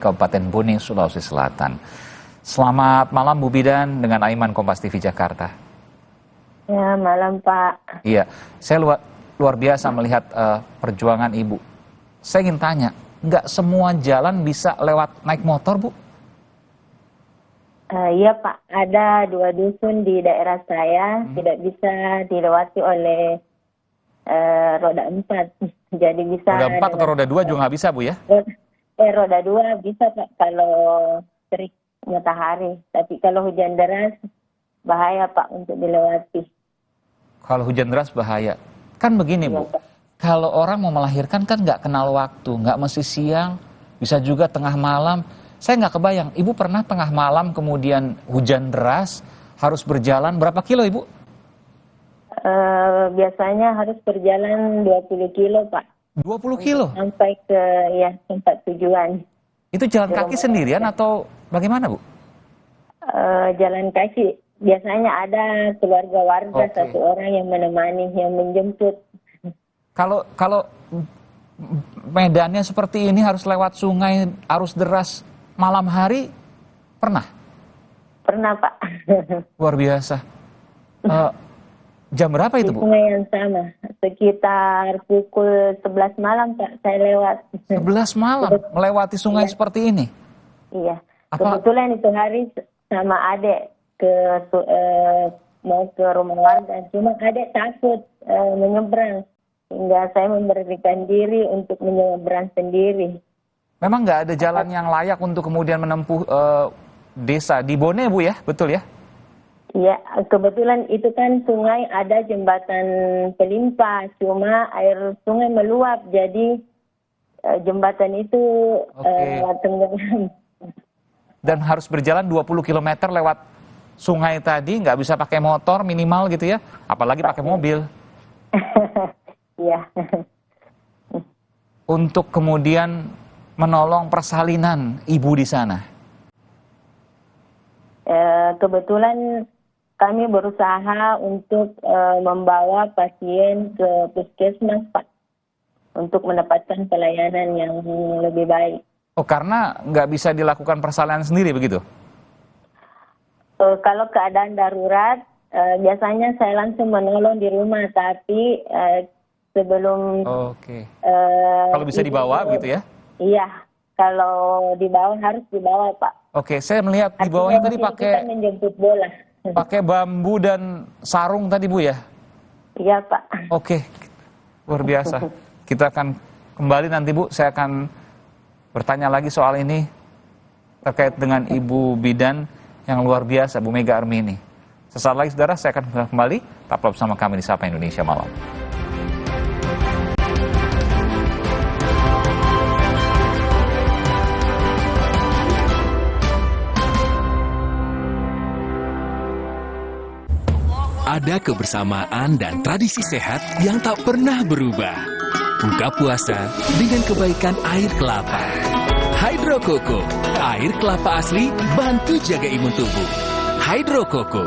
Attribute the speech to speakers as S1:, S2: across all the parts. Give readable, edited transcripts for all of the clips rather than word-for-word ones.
S1: Kabupaten Bone, Sulawesi Selatan. Selamat malam Bu Bidan dengan Aiman, Kompas TV Jakarta.
S2: Ya, malam Pak.
S1: Iya, saya luar biasa melihat perjuangan Ibu. Saya ingin tanya, nggak semua jalan bisa lewat naik motor, Bu?
S2: Iya Pak, ada 2 dusun di daerah saya tidak bisa dilewati oleh roda 4. Jadi bisa
S1: Roda 4 atau roda 2 juga nggak bisa, Bu ya?
S2: Roda 2 bisa Pak kalau terik matahari. Tapi kalau hujan deras bahaya Pak untuk dilewati.
S1: Kalau hujan deras bahaya. Kan begini Bu, kalau orang mau melahirkan kan nggak kenal waktu, nggak mesti siang, bisa juga tengah malam. Saya nggak kebayang, Ibu pernah tengah malam kemudian hujan deras, harus berjalan berapa kilo Ibu?
S2: Biasanya harus berjalan 20 kilo Pak.
S1: 20 kilo?
S2: Sampai ke tempat tujuan.
S1: Itu jalan kaki sendirian atau bagaimana Bu?
S2: Jalan kaki. Biasanya ada keluarga warga, satu orang yang menemani, yang menjemput.
S1: Kalau medannya seperti ini harus lewat sungai, arus deras, malam hari, pernah?
S2: Pernah Pak.
S1: Luar biasa. Jam berapa itu Bu?
S2: Di sungai yang sama, sekitar pukul 11 malam Pak, saya lewat.
S1: 11 malam, melewati sungai seperti ini?
S2: Iya, kebetulan itu hari sama adik mau ke rumah warga, cuma adik takut menyeberang, hingga saya memberanikan diri untuk menyeberang sendiri. Memang
S1: nggak ada jalan yang layak untuk kemudian menempuh desa di Bone Bu ya, betul ya?
S2: Iya, kebetulan itu kan sungai ada jembatan pelimpah, cuma air sungai meluap, jadi jembatan itu tenggelam.
S1: Dan harus berjalan 20 km lewat sungai tadi, nggak bisa pakai motor minimal gitu ya, apalagi pakai mobil.
S2: Iya.
S1: Untuk kemudian menolong persalinan Ibu di sana.
S2: Kebetulan kami berusaha untuk membawa pasien ke puskesmas Pak, untuk mendapatkan pelayanan yang lebih baik.
S1: Oh, karena nggak bisa dilakukan persalinan sendiri begitu?
S2: Kalau keadaan darurat, biasanya saya langsung menolong di rumah, tapi sebelum...
S1: kalau bisa dibawa gitu ya?
S2: Iya, kalau dibawa harus dibawa Pak.
S1: Oke, saya melihat di bawahnya tadi pakai
S2: menjemput bola.
S1: Pakai bambu dan sarung tadi Bu ya?
S2: Iya Pak.
S1: Oke, luar biasa. Kita akan kembali nanti Bu, saya akan bertanya lagi soal ini terkait dengan Ibu Bidan yang luar biasa, Bu Mega Armini. Sesaat lagi saudara, saya akan kembali, tetaplah bersama kami di Sapa Indonesia Malam.
S3: Ada kebersamaan dan tradisi sehat yang tak pernah berubah. Buka puasa dengan kebaikan air kelapa. Hydro Coco, air kelapa asli bantu jaga imun tubuh. Hydro Coco.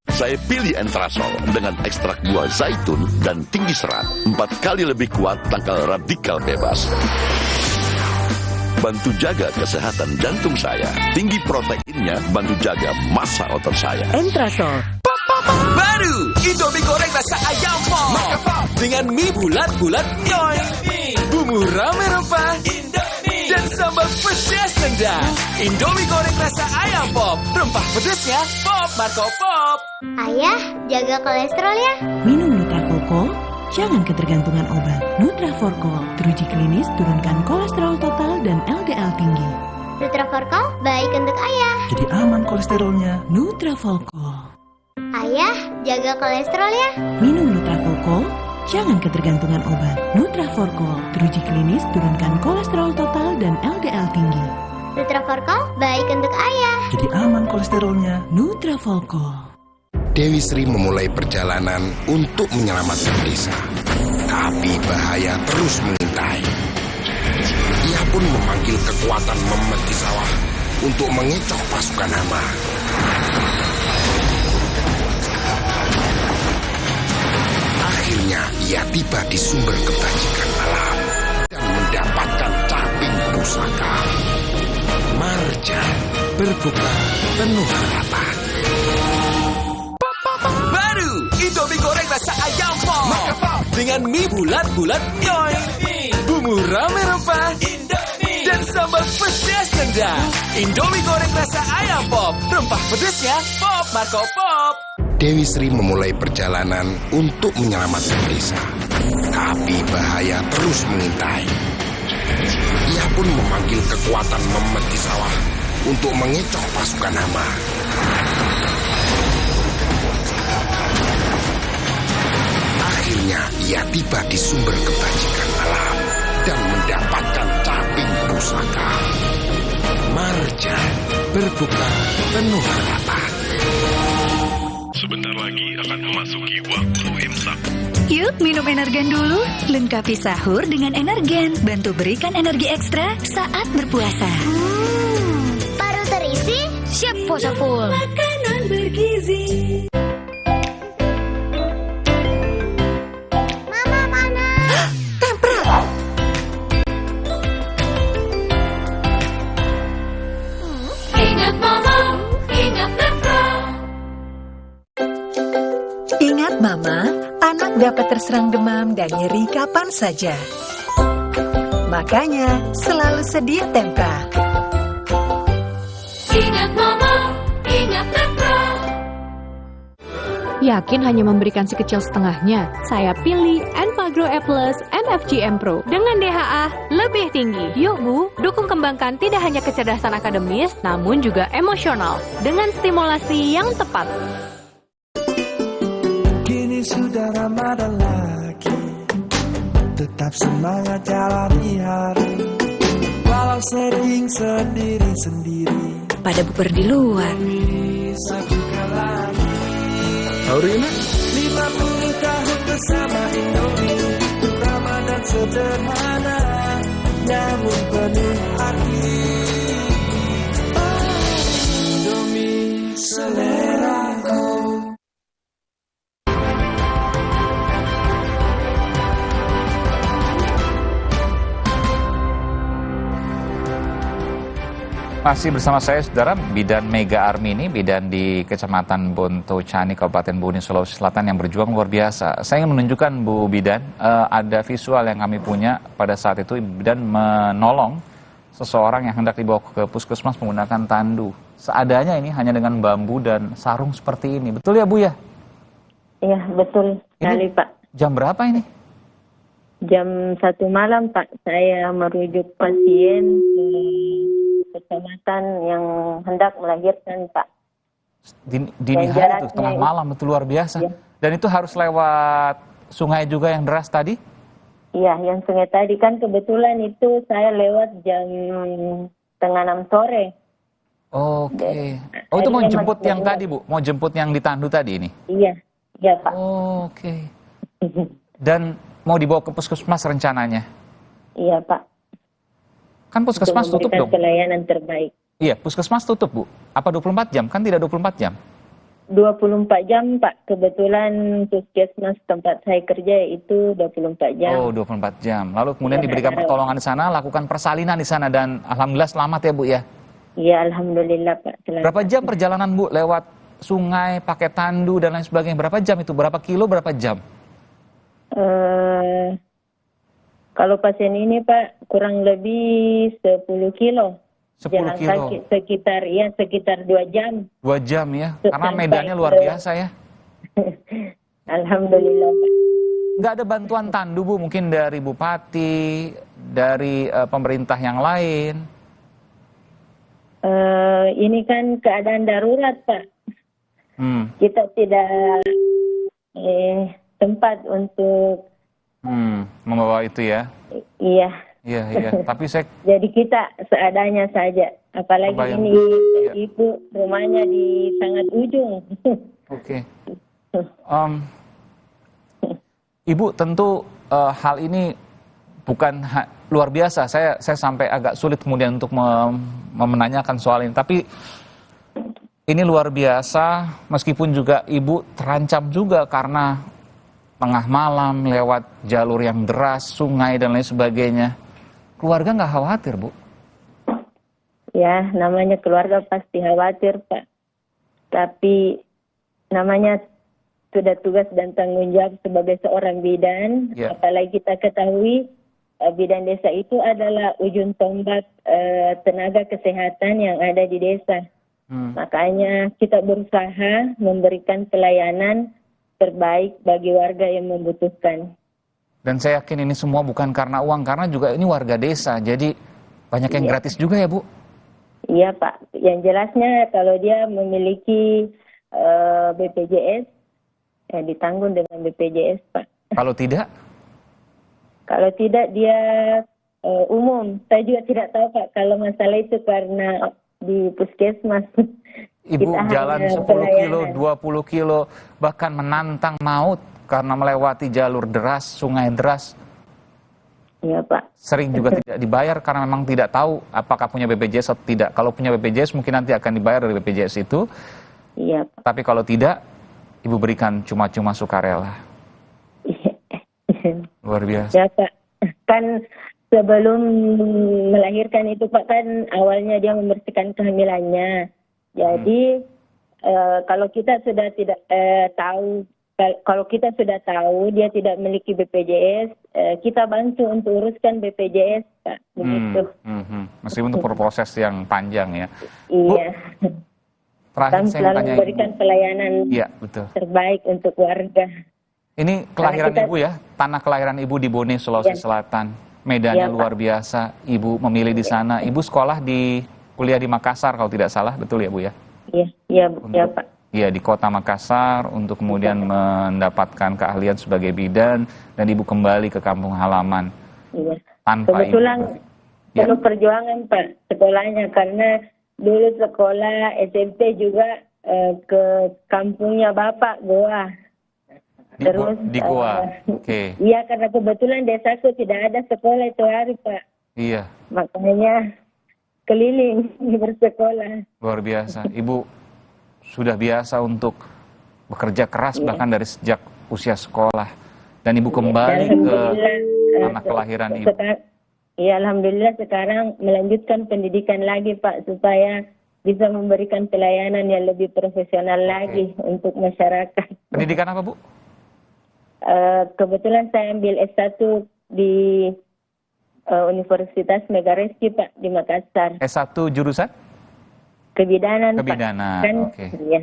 S4: Saya pilih Entrasol dengan ekstrak buah zaitun dan tinggi serat. 4 kali lebih kuat tangkal radikal bebas. Bantu jaga kesehatan jantung saya. Tinggi proteinnya bantu jaga massa otot saya.
S5: Entrasol.
S3: Baru Indomie goreng rasa ayam pop dengan mie bulat-bulat nyoy, bumbu rame rempah dan sambal pedas nendang. Indomie goreng rasa ayam pop, rempah pedasnya pop Marco Pop.
S6: Ayah, jaga kolesterol ya.
S5: Minum Nutraforkol, jangan ketergantungan obat. Nutraforkol teruji klinis turunkan kolesterol total dan LDL tinggi.
S6: Nutraforkol baik untuk ayah.
S5: Jadi aman kolesterolnya. Nutraforkol.
S6: Ayah, jaga kolesterol ya.
S5: Minum Nutraforkol, jangan ketergantungan obat. Nutraforkol teruji klinis turunkan kolesterol total dan LDL tinggi.
S6: Nutraforkol baik untuk ayah.
S5: Jadi aman kolesterolnya. Nutraforkol.
S7: Dewi Sri memulai perjalanan untuk menyelamatkan desa. Tapi bahaya terus mengintai. Ia pun memanggil kekuatan memeti sawah untuk mengecoh pasukan hama. Akhirnya ia tiba di sumber kebajikan alam dan mendapatkan caping pusaka. berbuka penuh harapan.
S3: Baru Indomie goreng rasa ayam pop dengan mie bulat-bulat nyoy, bumbu rame rempah, dan sambal pedas nendang. Indomie goreng rasa ayam pop, rempah pedasnya pop Marco Pop.
S7: Dewi Sri memulai perjalanan untuk menyelamatkan desa. Tapi bahaya terus mengintai. Ia pun memanggil kekuatan memeti sawah untuk mengecoh pasukan hama. Akhirnya ia tiba di sumber kebajikan alam dan mendapatkan caping pusaka. Marjan berbuka penuh harapan.
S8: Sebentar lagi akan memasuki waktu imsak.
S9: Yuk minum Energen dulu. Lengkapi sahur dengan Energen. Bantu berikan energi ekstra saat berpuasa.
S6: Paru terisi, siap puasa full.
S9: Makanan bergizi.
S6: Mama panas.
S9: Ingat mama, ingat Tempra. Ingat mama, anak dapat terserang demam dan nyeri kapan saja. Makanya selalu sedia Tempra. Ingat mama, ingat Tempra.
S10: Yakin hanya memberikan sekecil setengahnya? Saya pilih Enpagro E Plus MFGM Pro dengan DHA lebih tinggi. Yuk Bu, dukung kembangkan tidak hanya kecerdasan akademis, namun juga emosional dengan stimulasi yang tepat.
S11: Kini sudah Ramadan lagi, tetap semangat jalani hari, walau sering sendiri-sendiri.
S9: Pada buper di luar.
S11: Bisa juga lagi.
S7: Aurina,
S11: 50 tahun bersama Indomie, Ramadan sederhana, namun penuh arti. Oh, Indomie seleraku.
S1: Masih bersama saya, saudara, Bidan Mega Armini, bidan di Kecamatan Bonto Cani, Kabupaten Buni, Sulawesi Selatan yang berjuang luar biasa. Saya ingin menunjukkan, Bu Bidan, ada visual yang kami punya pada saat itu Bidan menolong seseorang yang hendak dibawa ke puskesmas menggunakan tandu. Seadanya ini hanya dengan bambu dan sarung seperti ini. Betul ya, Bu ya?
S2: Iya, betul sekali, Pak.
S1: Jam berapa ini?
S2: Jam 1 malam, Pak. Saya merujuk pasien ke kecamatan yang hendak melahirkan, Pak.
S1: Dini hari itu, tengah malam, itu luar biasa. Ya. Dan itu harus lewat sungai juga yang deras tadi?
S2: Iya, yang sungai tadi kan kebetulan itu saya lewat jam 5:30 sore.
S1: Oke. Oh, itu mau jemput yang tadi, Bu? Mau jemput yang di tandu tadi ini?
S2: Iya, iya, Pak.
S1: Oke. Dan mau dibawa ke puskesmas rencananya?
S2: Iya, Pak.
S1: Kan puskesmas tutup dong?
S2: Pelayanan terbaik.
S1: Iya, puskesmas tutup, Bu. Apa 24 jam? Kan tidak 24 jam.
S2: 24 jam, Pak. Kebetulan puskesmas tempat saya kerja itu 24 jam.
S1: Oh, 24 jam. Lalu kemudian diberikan pertolongan di sana, lakukan persalinan di sana, dan alhamdulillah selamat ya, Bu ya?
S2: Iya, alhamdulillah, Pak. Selamat.
S1: Berapa jam perjalanan, Bu? Lewat sungai, pakai tandu, dan lain sebagainya. Berapa jam itu? Berapa kilo, berapa jam?
S2: Kalau pasien ini, Pak, kurang lebih 10 kilo.
S1: 10 kilo.
S2: Sekitar 2 jam.
S1: 2 jam ya, karena medannya luar biasa ya.
S2: Alhamdulillah, Pak.
S1: Nggak ada bantuan tandu, Bu, mungkin dari Bupati, dari pemerintah yang lain?
S2: Ini kan keadaan darurat, Pak. Kita tidak tempat untuk
S1: membawa itu ya?
S2: Iya.
S1: Iya. Tapi saya...
S2: Jadi kita seadanya saja. Apalagi ini ibu rumahnya di sangat ujung.
S1: Oke. Ibu, tentu hal ini bukan luar biasa. Saya sampai agak sulit kemudian untuk menanyakan soal ini. Tapi ini luar biasa, meskipun juga ibu terancam juga karena tengah malam, lewat jalur yang deras, sungai, dan lain sebagainya. Keluarga nggak khawatir, Bu?
S2: Ya, namanya keluarga pasti khawatir, Pak. Tapi namanya sudah tugas dan tanggung jawab sebagai seorang bidan. Apalagi kita ketahui bidan desa itu adalah ujung tombak tenaga kesehatan yang ada di desa. Makanya kita berusaha memberikan pelayanan terbaik bagi warga yang membutuhkan. Dan
S1: saya yakin ini semua bukan karena uang, karena juga ini warga desa, jadi banyak yang gratis juga ya, Bu?
S2: Iya, Pak. Yang jelasnya kalau dia memiliki BPJS, ditanggung dengan BPJS, Pak. Kalau tidak? Kalau tidak dia umum. Saya juga tidak tahu, Pak, kalau masalah itu karena di puskesmas.
S1: Ibu jalan 10 kilo, 20 kilo, bahkan menantang maut karena melewati jalur deras, sungai deras.
S2: Iya, Pak.
S1: Sering juga tidak dibayar karena memang tidak tahu apakah punya BPJS atau tidak. Kalau punya BPJS mungkin nanti akan dibayar dari BPJS itu.
S2: Iya, Pak.
S1: Tapi kalau tidak, Ibu berikan cuma-cuma sukarela. Luar biasa.
S2: Ya, Pak. Kan sebelum melahirkan itu, Pak, kan awalnya dia membersihkan kehamilannya. Jadi kalau kita sudah tidak tahu, kalau kita sudah tahu dia tidak memiliki BPJS, kita bantu untuk uruskan BPJS, Pak. Begitu.
S1: Meskipun untuk proses yang panjang ya.
S2: Iya.
S1: Terakhir saya
S2: selalu
S1: tanya
S2: memberikan pelayanan terbaik untuk warga.
S1: Ini kelahiran Ibu ya, tanah kelahiran Ibu di Bone, Sulawesi Selatan. Medannya luar biasa. Ibu memilih di sana. Ibu sekolah kuliah di Makassar kalau tidak salah, betul ya, Bu ya?
S2: Iya, Pak.
S1: Iya, di kota Makassar untuk kemudian mendapatkan keahlian sebagai bidan dan Ibu kembali ke kampung halaman.
S2: Iya.
S1: Tanpa
S2: kebetulan penuh perjuangan, Pak, sekolahnya, karena dulu sekolah SMP juga ke kampungnya Bapak, Goa. Terus
S1: di Goa. Oke.
S2: Iya, karena kebetulan desaku tidak ada sekolah itu hari, Pak.
S1: Iya.
S2: Makanya keliling bersekolah.
S1: Luar biasa. Ibu sudah biasa untuk bekerja keras bahkan dari sejak usia sekolah. Dan Ibu kembali ke tanah kelahiran Ibu.
S2: Iya, alhamdulillah sekarang melanjutkan pendidikan lagi, Pak, supaya bisa memberikan pelayanan yang lebih profesional lagi untuk masyarakat.
S1: Pendidikan apa, Bu?
S2: Kebetulan saya ambil S1 di Universitas Megareski, Pak, di Makassar.
S1: S1 jurusan?
S2: Kebidanan,
S1: Kebidanan,
S2: Pak.
S1: oke. Iya.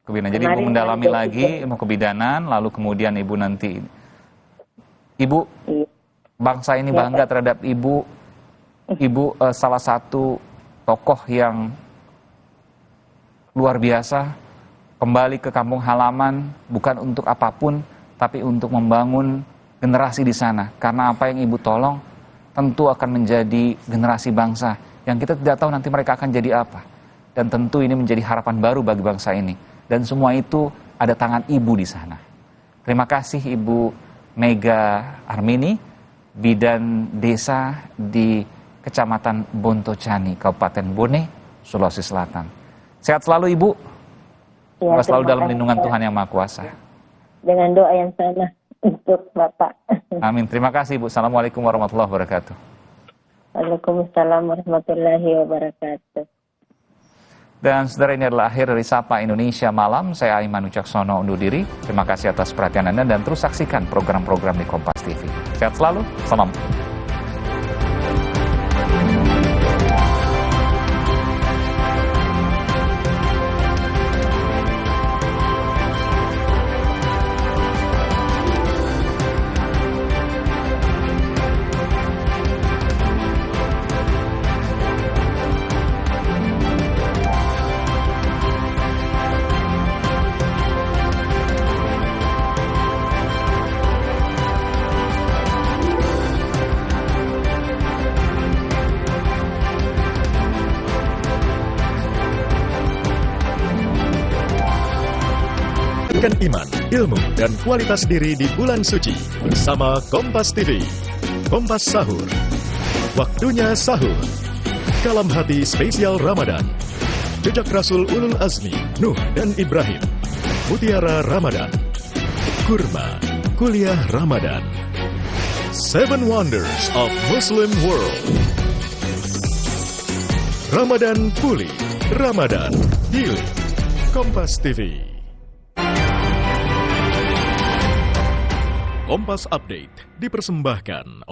S1: Kebidanan. Jadi Ibu mendalami lagi ilmu kebidanan, lalu kemudian Ibu nanti... Ibu, bangsa ini bangga terhadap Ibu. Ibu salah satu tokoh yang luar biasa, kembali ke kampung halaman, bukan untuk apapun, tapi untuk membangun generasi di sana. Karena apa yang Ibu tolong, tentu akan menjadi generasi bangsa yang kita tidak tahu nanti mereka akan jadi apa. Dan tentu ini menjadi harapan baru bagi bangsa ini. Dan semua itu ada tangan Ibu di sana. Terima kasih Ibu Mega Armini, bidan desa di Kecamatan Bontocani, Kabupaten Bone, Sulawesi Selatan. Sehat selalu Ibu.
S2: Ya,
S1: selalu dalam lindungan Tuhan Yang Maha Kuasa.
S2: Dengan doa yang sama untuk Bapak.
S1: Amin. Terima kasih Ibu. Assalamualaikum warahmatullahi wabarakatuh.
S2: Waalaikumsalam warahmatullahi wabarakatuh.
S1: Dan saudara, ini adalah akhir dari Sapa Indonesia Malam. Saya Aiman Wicaksono undur diri. Terima kasih atas perhatian Anda dan terus saksikan program-program di Kompas TV. Sehat selalu. Salam.
S12: Iman, ilmu, dan kualitas diri di bulan suci bersama Kompas TV. Kompas Sahur. Waktunya sahur. Kalam hati spesial Ramadan. Jejak Rasul Ulul Azmi, Nuh dan Ibrahim. Mutiara Ramadan. Kurma, kuliah Ramadan. 7 Wonders of Muslim World. Ramadan pulih, Ramadan healing. Kompas TV. Kompas Update dipersembahkan